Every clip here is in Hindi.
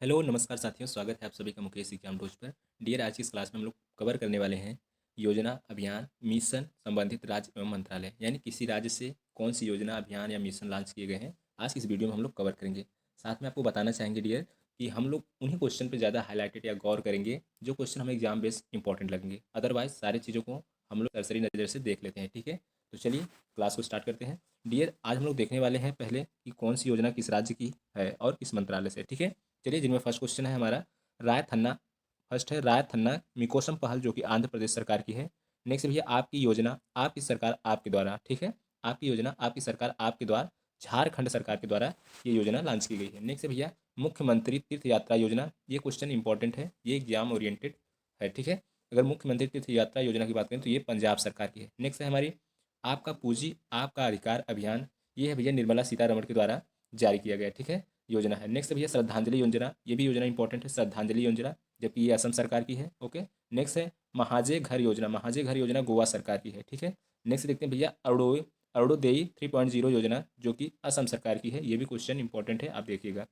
हेलो नमस्कार साथियों, स्वागत है आप सभी का मुकेश एग्जाम डोज पर। डियर, आज की इस क्लास में हम लोग कवर करने वाले हैं योजना, अभियान, मिशन संबंधित राज्य एवं मंत्रालय, यानी किसी राज्य से कौन सी योजना, अभियान या मिशन लॉन्च किए गए हैं। आज की इस वीडियो में हम लोग कवर करेंगे। साथ में आपको बताना चाहेंगे डियर कि हम लोग उन्हीं क्वेश्चन पर ज़्यादा हाईलाइटेड या गौर करेंगे जो क्वेश्चन हमें एग्जाम बेस्ड इंपॉर्टेंट लगेंगे। अदरवाइज सारी चीज़ों को हम लोग सरसरी नज़र से देख लेते हैं। ठीक है, तो चलिए क्लास को स्टार्ट करते हैं। डियर, आज हम लोग देखने वाले हैं पहले कि कौन सी योजना किस राज्य की है और किस मंत्रालय से। ठीक है, चलिए जिनमें फर्स्ट क्वेश्चन है हमारा राय थन्ना। फर्स्ट है राय थन्ना मिकोसम पहल, जो कि आंध्र प्रदेश सरकार की है। नेक्स्ट भैया आपकी योजना, आपकी सरकार आपके द्वारा। ठीक है, आपकी योजना, आपकी सरकार आपके द्वारा, झारखंड सरकार के द्वारा ये योजना लॉन्च की गई है। नेक्स्ट भैया मुख्यमंत्री तीर्थ यात्रा योजना। ये क्वेश्चन इंपॉर्टेंट है, ये एग्जाम ओरिएंटेड है। ठीक है, अगर मुख्यमंत्री तीर्थ यात्रा योजना की बात करें तो ये पंजाब सरकार की है। नेक्स्ट है हमारी आपका पूंजी आपका अधिकार अभियान। ये है भैया निर्मला सीतारमण के द्वारा जारी किया गया। ठीक है, योजना है। नेक्स्ट भैया श्रद्धांजलि योजना, ये भी योजना इंपॉर्टेंट है, श्रद्धांजलि योजना, जबकि ये असम सरकार की है। ओके, नेक्स्ट है महाजे घर योजना। महाजे घर योजना गोवा सरकार की है। ठीक है, नेक्स्ट देखते हैं भैया अरुणोदय 3.0 योजना, जो कि असम सरकार की है। ये भी क्वेश्चन इंपॉर्टेंट है, आप देखिएगा।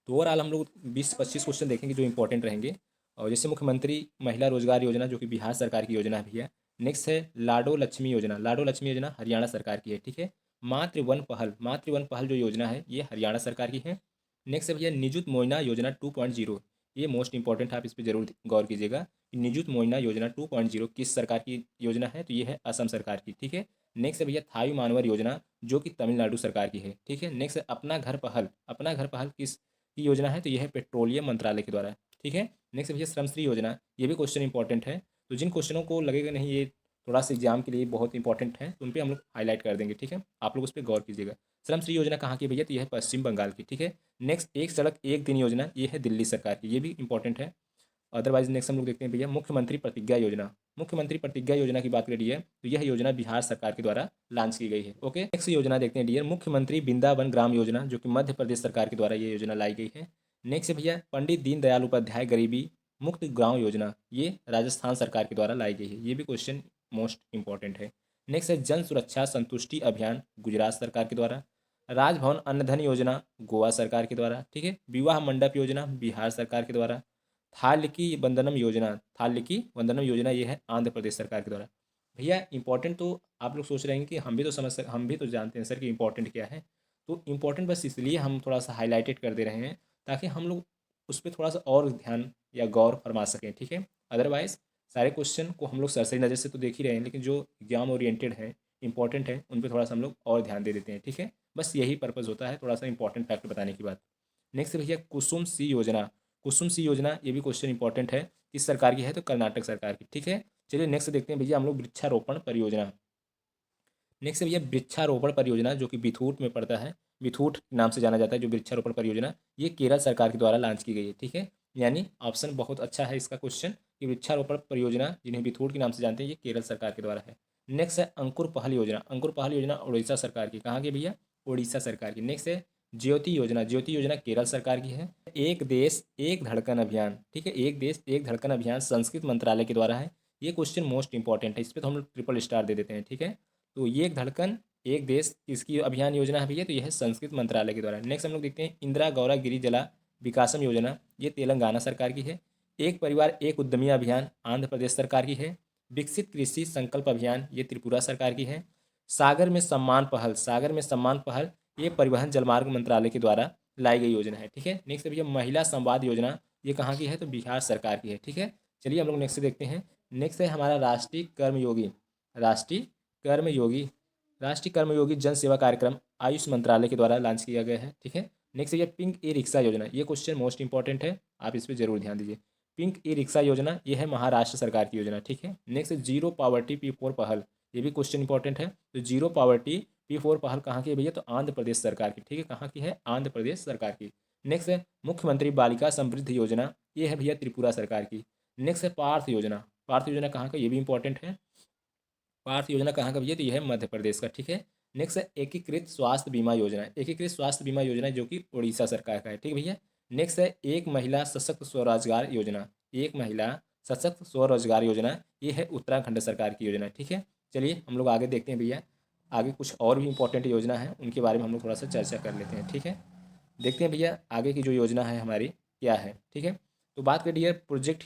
तो ओवरऑल हम लोग 20-25 क्वेश्चन देखेंगे जो इंपॉर्टेंट रहेंगे। और जैसे मुख्यमंत्री महिला रोजगार योजना, जो कि बिहार सरकार की योजना भी है। नेक्स्ट है लाडो लक्ष्मी योजना। लाडो लक्ष्मी योजना हरियाणा सरकार की है। ठीक है, मातृ वन पहल जो योजना है ये हरियाणा सरकार की है। नेक्स्ट है भैया निजुत मोइना योजना 2.0। ये मोस्ट इंपॉर्टेंट है, आप इस पर जरूर गौर कीजिएगा कि निजुत मोइना योजना 2.0 किस सरकार की योजना है, तो ये है असम सरकार की। ठीक है, नेक्स्ट है भैया थायु मानवर योजना, जो कि तमिलनाडु सरकार की है। ठीक है, नेक्स्ट है अपना घर पहल। अपना घर पहल किस की योजना है, तो यह है पेट्रोलियम मंत्रालय के द्वारा। ठीक है, नेक्स्ट भैया श्रमश्री योजना। ये भी क्वेश्चन इंपॉर्टेंट है, तो जिन क्वेश्चनों को लगेगा नहीं ये थोड़ा सा एग्जाम के लिए बहुत इंपॉर्टेंट है, तो उन पर हम लोग हाईलाइट कर देंगे। ठीक है, आप लोग उस पर गौर कीजिएगा। श्रमश्री योजना कहाँ की है भैया, तो यह है पश्चिम बंगाल की। ठीक है, नेक्स्ट एक सड़क एक दिन योजना, ये है दिल्ली सरकार की, ये भी इंपॉर्टेंट है। अदरवाइज नेक्स्ट हम लोग देखते हैं भैया मुख्यमंत्री प्रतिज्ञा योजना। मुख्यमंत्री प्रतिज्ञा योजना की बात करें डियर, तो यह योजना बिहार सरकार के द्वारा लॉन्च की गई है। ओके, नेक्स्ट योजना देखते हैं डियर मुख्यमंत्री वृंदावन ग्राम योजना, जो कि मध्य प्रदेश सरकार के द्वारा ये योजना लाई गई है। नेक्स्ट भैया पंडित दीनदयाल उपाध्याय गरीबी मुक्त गांव योजना, ये राजस्थान सरकार के द्वारा लाई गई है। ये भी क्वेश्चन मोस्ट इंपॉर्टेंट है। नेक्स्ट है जन सुरक्षा संतुष्टि अभियान, गुजरात सरकार के द्वारा। राजभवन अन्न धन योजना, गोवा सरकार के द्वारा। ठीक है, विवाह मंडप योजना, बिहार सरकार के द्वारा। थाल्यकी वंदनम योजना ये है आंध्र प्रदेश सरकार के द्वारा। भैया इंपॉर्टेंट तो आप लोग सोच रहे हैं कि हम भी तो जानते हैं सर कि इंपॉर्टेंट क्या है। तो इंपॉर्टेंट बस इसलिए हम थोड़ा सा हाईलाइटेड कर दे रहे हैं ताकि हम लोग उस पर थोड़ा सा और ध्यान या गौर फरमा सकें। ठीक है, अदरवाइज सारे क्वेश्चन को हम लोग सरसरी नज़र से तो देख ही रहे हैं, लेकिन जो एग्जाम ओरिएंटेड है, इंपॉर्टेंट है, उन पर थोड़ा सा हम लोग और ध्यान दे देते हैं। ठीक है, बस यही पर्पज़ होता है, थोड़ा सा इंपॉर्टेंट फैक्ट बताने की बात। नेक्स्ट भैया कुसुम सी योजना। कुसुम सी योजना ये भी क्वेश्चन इंपॉर्टेंट है, किस सरकार की है, तो कर्नाटक सरकार की। ठीक है, चलिए नेक्स्ट देखते हैं भैया हम लोग वृक्षारोपण परियोजना। नेक्स्ट भैया वृक्षारोपण परियोजना, जो कि बिथूट में पड़ता है, बिथूट नाम से जाना जाता है जो वृक्षारोपण परियोजना, ये केरल सरकार के द्वारा लॉन्च की गई है। ठीक है, यानी ऑप्शन बहुत अच्छा है इसका क्वेश्चन कि वृक्षारोपण परियोजना जिन्हें बिथूट के नाम से जानते हैं, ये केरल सरकार के द्वारा है। नेक्स्ट है अंकुर पहल योजना। अंकुर पहल योजना उड़ीसा सरकार की, कहाँ की भैया, उड़ीसा सरकार की। नेक्स्ट है ज्योति योजना। ज्योति योजना केरल सरकार की है। एक देश एक धड़कन अभियान। ठीक है, एक देश एक धड़कन अभियान संस्कृत मंत्रालय के द्वारा है। ये क्वेश्चन मोस्ट इंपॉर्टेंट है, इस पर तो हम लोग ट्रिपल स्टार दे देते हैं। ठीक है, तो ये एक धड़कन एक देश किसकी अभियान योजना है भैया, तो यह है संस्कृत मंत्रालय के द्वारा। नेक्स्ट हम लोग देखते हैं इंदिरा गौरा गिरी जला विकासम योजना, ये तेलंगाना सरकार की है। एक परिवार एक उद्यमी अभियान आंध्र प्रदेश सरकार की है। विकसित कृषि संकल्प अभियान, ये त्रिपुरा सरकार की है। सागर में सम्मान पहल, सागर में सम्मान पहल, ये परिवहन जलमार्ग मंत्रालय के द्वारा लाई गई योजना है। ठीक है, नेक्स्ट भैया महिला संवाद योजना, ये कहाँ की है, तो बिहार सरकार की है। ठीक है, चलिए हम लोग नेक्स्ट देखते हैं। नेक्स्ट है हमारा राष्ट्रीय कर्मयोगी, राष्ट्रीय कर्मयोगी राष्ट्रीय कर्मयोगी जन सेवा कार्यक्रम आयुष मंत्रालय के द्वारा लॉन्च किया गया है। ठीक है, नेक्स्ट ये पिंक ई रिक्शा योजना, ये क्वेश्चन मोस्ट इंपॉर्टेंट है, आप इस पर जरूर ध्यान दीजिए। पिंक ई रिक्शा योजना ये है महाराष्ट्र सरकार की योजना। ठीक है, नेक्स्ट जीरो पावर्टी P4 पहल, ये भी क्वेश्चन इंपॉर्टेंट है। तो जीरो पावर्टी P4 पहल कहाँ की है भैया, तो आंध्र प्रदेश सरकार की। ठीक है, कहाँ की है, आंध्र प्रदेश सरकार की। नेक्स्ट है मुख्यमंत्री बालिका समृद्धि योजना, ये है भैया त्रिपुरा सरकार की। नेक्स्ट है पार्थ योजना। पार्थ योजना कहाँ का, ये भी इंपॉर्टेंट है। पार्थ योजना कहाँ का भैया, तो यह है मध्य प्रदेश का। ठीक है, नेक्स्ट है एकीकृत स्वास्थ्य बीमा योजना। एकीकृत स्वास्थ्य बीमा योजना जो कि उड़ीसा सरकार का है। ठीक है भैया, नेक्स्ट है एक महिला सशक्त स्वरोजगार योजना। एक महिला सशक्त स्वरोजगार योजना, ये है उत्तराखंड सरकार की योजना। ठीक है, चलिए हम लोग आगे देखते हैं भैया, आगे कुछ और भी इंपॉर्टेंट योजना है, उनके बारे में हम लोग थोड़ा सा चर्चा कर लेते हैं। ठीक है, देखते हैं भैया आगे की जो योजना है हमारी क्या है। ठीक है, तो बात करिए डियर प्रोजेक्ट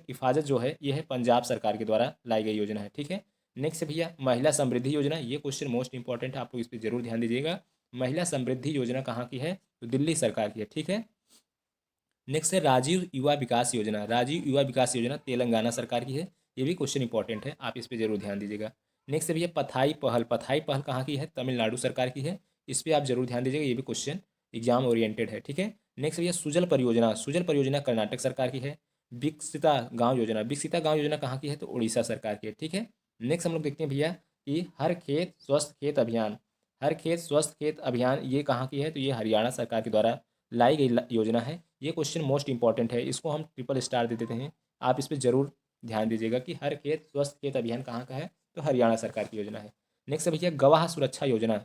हिफाजत जो है ये है पंजाब सरकार के द्वारा लाई गई योजना है। ठीक है, नेक्स्ट है भैया महिला समृद्धि योजना। ये क्वेश्चन मोस्ट इंपॉर्टेंट है, आप लोग इस पर जरूर ध्यान दीजिएगा। महिला समृद्धि योजना कहाँ की है? तो दिल्ली सरकार की है। ठीक है, नेक्स्ट है राजीव युवा विकास योजना। राजीव युवा विकास योजना तेलंगाना सरकार की है। ये भी क्वेश्चन इंपॉर्टेंट है, आप इस पर जरूर ध्यान दीजिएगा। नेक्स्ट है भैया पथाई पहल। पथाई पहल कहाँ की है? तमिलनाडु सरकार की है। इस पर आप जरूर ध्यान दीजिएगा, ये भी क्वेश्चन एग्जाम ओरिएंटेड है। ठीक है, नेक्स्ट भैया सुजल परियोजना। सुजल परियोजना कर्नाटक सरकार की है। विकसिता गांव योजना। विकसिता गांव योजना कहाँ की है? तो उड़ीसा सरकार की है। ठीक है, नेक्स्ट हम लोग देखते हैं भैया कि हर खेत स्वस्थ खेत अभियान। हर खेत स्वस्थ खेत अभियान ये कहाँ की है? तो ये हरियाणा सरकार के द्वारा लाई गई योजना है। ये क्वेश्चन मोस्ट इंपॉर्टेंट है, इसको हम ट्रिपल स्टार दे देते हैं। आप इस पर जरूर ध्यान दीजिएगा कि हर खेत स्वस्थ खेत अभियान कहाँ का है? तो हरियाणा सरकार की योजना है। नेक्स्ट है भैया गवाह सुरक्षा योजना।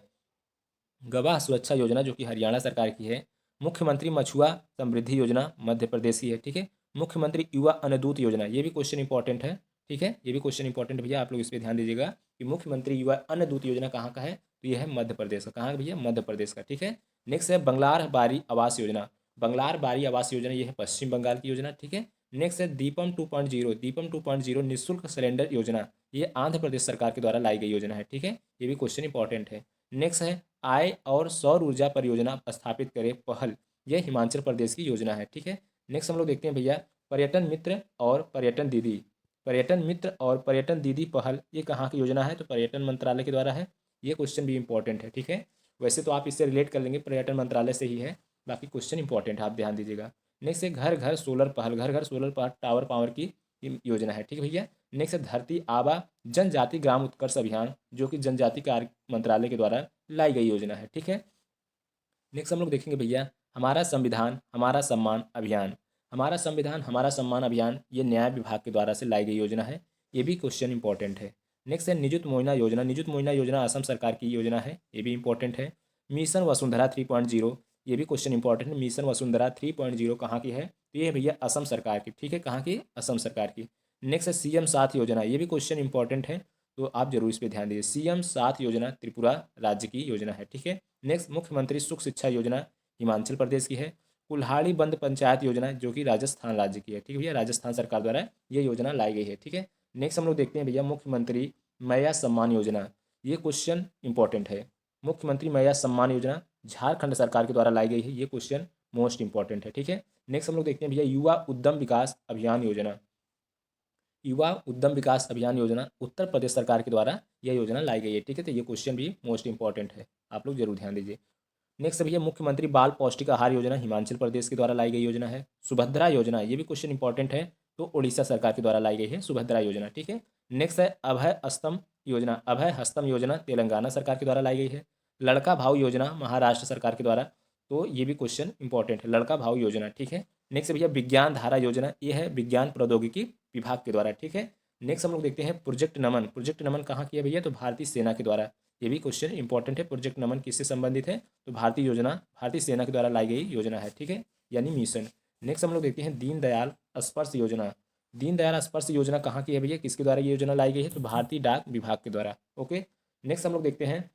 गवाह सुरक्षा योजना जो कि हरियाणा सरकार की है। मुख्यमंत्री मछुआ समृद्धि योजना मध्य प्रदेश की है। ठीक है, मुख्यमंत्री युवा अनदूत योजना, ये भी क्वेश्चन इंपॉर्टेंट है। ठीक है, ये भी क्वेश्चन इंपॉर्टेंट भैया, आप लोग इस पर ध्यान दीजिएगा कि मुख्यमंत्री युवा अनदूत योजना कहाँ का है? तो ये है मध्य प्रदेश का। कहाँ भैया? मध्य प्रदेश का। ठीक है, नेक्स्ट है बंगलार बारी आवास योजना। बंगलार बारी आवास योजना ये है पश्चिम बंगाल की योजना। ठीक है, नेक्स्ट है दीपम 2.0। दीपम 2.0 निःशुल्क सिलेंडर योजना, ये आंध्र प्रदेश सरकार के द्वारा लाई गई योजना है। ठीक है, ये भी क्वेश्चन इंपॉर्टेंट है। नेक्स्ट है आय और सौर ऊर्जा परियोजना स्थापित करे पहल, यह हिमाचल प्रदेश की योजना है। ठीक है, नेक्स्ट हम लोग देखते हैं भैया पर्यटन मित्र और पर्यटन दीदी। पर्यटन मित्र और पर्यटन दीदी पहल ये कहाँ की योजना है? तो पर्यटन मंत्रालय के द्वारा है। ये क्वेश्चन भी इंपॉर्टेंट है। ठीक है, वैसे तो आप इससे रिलेट कर लेंगे, पर्यटन मंत्रालय से ही है, बाकी क्वेश्चन इंपॉर्टेंट है, आप ध्यान दीजिएगा। नेक्स्ट है घर घर सोलर पहल। घर घर सोलर टावर पावर की योजना है। ठीक है भैया, नेक्स्ट है धरती आबा जनजाति ग्राम उत्कर्ष अभियान, जो कि जनजाति कार्य मंत्रालय के द्वारा लाई गई योजना है। ठीक है, नेक्स्ट हम लोग देखेंगे भैया हमारा संविधान हमारा सम्मान अभियान। हमारा संविधान हमारा सम्मान अभियान ये न्याय विभाग के द्वारा से लाई गई योजना है। ये भी क्वेश्चन इंपॉर्टेंट है। नेक्स्ट है निजुत मोइना योजना। निजुत मोइना योजना असम सरकार की योजना है, ये भी इंपॉर्टेंट है। मिशन वसुंधरा 3.0, ये भी क्वेश्चन इंपॉर्टेंट है। मिशन वसुंधरा 3.0 कहाँ की है? तो ये है भैया असम सरकार की। ठीक है, कहाँ की? असम सरकार की। नेक्स्ट है सीएम साथ योजना। ये भी क्वेश्चन इंपॉर्टेंट है, तो आप जरूर इस पर ध्यान दीजिए। सीएम साथ योजना त्रिपुरा राज्य की योजना है। ठीक है, नेक्स्ट मुख्यमंत्री सुख शिक्षा योजना हिमाचल प्रदेश की है। कुल्हाड़ी बंद पंचायत योजना जो कि राजस्थान राज्य की है। ठीक है भैया, राजस्थान सरकार द्वारा ये योजना लाई गई है। ठीक है, नेक्स्ट हम लोग देखते हैं भैया मुख्यमंत्री मैया सम्मान योजना। ये क्वेश्चन इंपॉर्टेंट है। मुख्यमंत्री मैया सम्मान योजना झारखंड सरकार के द्वारा लाई गई है। ये क्वेश्चन मोस्ट इंपॉर्टेंट है। ठीक है, नेक्स्ट हम लोग देखते हैं भैया युवा उद्यम विकास अभियान योजना। युवा उद्यम विकास अभियान योजना उत्तर प्रदेश सरकार के द्वारा यह योजना लाई गई है। ठीक है, तो ये क्वेश्चन भी मोस्ट इंपॉर्टेंट है, आप लोग जरूर ध्यान दीजिए। नेक्स्ट भैया मुख्यमंत्री बाल पौष्टिक आहार योजना हिमाचल प्रदेश के द्वारा लाई गई योजना है। सुभद्रा योजना, ये भी क्वेश्चन इंपॉर्टेंट है, तो उड़ीसा सरकार के द्वारा लाई गई है सुभद्रा योजना। ठीक है, नेक्स्ट है अभय अस्तम योजना। अभय हस्तम योजना तेलंगाना सरकार के द्वारा लाई गई है। लड़का भाव योजना महाराष्ट्र सरकार के द्वारा, तो ये भी क्वेश्चन इंपॉर्टेंट है, लड़का भाव योजना। ठीक है, नेक्स्ट भैया विज्ञान धारा योजना, ये है विज्ञान प्रौद्योगिकी विभाग के द्वारा। ठीक है, नेक्स्ट हम लोग देखते हैं प्रोजेक्ट नमन। प्रोजेक्ट नमन कहाँ की है भैया? तो भारतीय सेना के द्वारा। ये भी क्वेश्चन इंपॉर्टेंट है। प्रोजेक्ट नमन किससे संबंधित है? तो भारतीय सेना के द्वारा लाई गई योजना है। ठीक है, यानी मिशन। नेक्स्ट हम लोग देखते हैं दीनदयाल स्पर्श योजना। दीनदयाल स्पर्श योजना कहाँ की है भैया? किसके द्वारा ये योजना लाई गई है? तो भारतीय डाक विभाग के द्वारा। ओके, नेक्स्ट हम लोग देखते हैं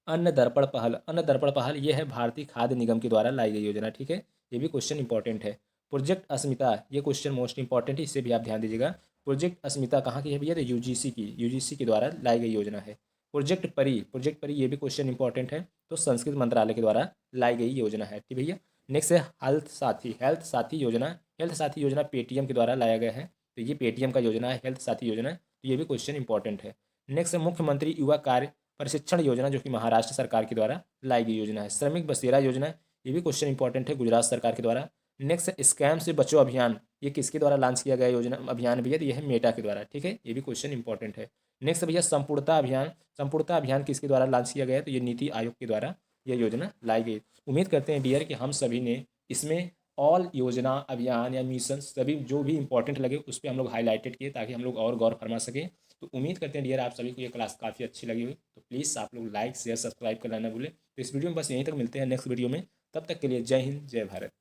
अन्न दर्पण पहल। अन्न दर्पण पहल ये है भारतीय खाद्य निगम के द्वारा लाई गई योजना। ठीक है, ये भी क्वेश्चन इंपॉर्टेंट है। प्रोजेक्ट अस्मिता, ये क्वेश्चन मोस्ट इंपॉर्टेंट है, इससे भी आप ध्यान दीजिएगा। प्रोजेक्ट अस्मिता कहाँ की है भैया? तो यूजीसी के द्वारा लाई गई योजना है। प्रोजेक्ट परी ये भी क्वेश्चन इंपॉर्टेंट है, तो संस्कृत मंत्रालय के द्वारा लाई गई योजना है। ठीक भैया, नेक्स्ट है हेल्थ साथी योजना। हेल्थ साथी योजना पेटीएम के द्वारा लाया गया है, तो ये पेटीएम का योजना है हेल्थ साथी योजना, तो ये भी क्वेश्चन इंपॉर्टेंट है। नेक्स्ट है मुख्यमंत्री युवा कार्य प्रशिक्षण योजना जो कि महाराष्ट्र सरकार के द्वारा लाई गई योजना है। श्रमिक बसेरा योजना, ये भी क्वेश्चन इंपॉर्टेंट है, गुजरात सरकार के द्वारा। नेक्स्ट स्कैम से बचो अभियान, ये किसके द्वारा लॉन्च किया गया योजना अभियान भैया? तो ये है मेटा के द्वारा। ठीक है, ये भी क्वेश्चन इंपॉर्टेंट है। नेक्स्ट भैया संपूर्णता अभियान। संपूर्णता अभियान किसके द्वारा लॉन्च किया गया है? तो ये नीति आयोग के द्वारा यह योजना लाई गई। उम्मीद करते हैं डियर कि हम सभी ने इसमें ऑल योजना अभियान या मिशन सभी जो भी इंपॉर्टेंट लगे उस पर हम लोग हाईलाइटेड किए, ताकि हम लोग और गौर फरमा सकें। तो उम्मीद करते हैं डियर आप सभी को ये क्लास काफ़ी अच्छी लगी हुई, तो प्लीज़ आप लोग लाइक शेयर सब्सक्राइब करना ना भूलें। तो इस वीडियो में बस यहीं तक, मिलते हैं नेक्स्ट वीडियो में, तब तक के लिए जय हिंद जय भारत।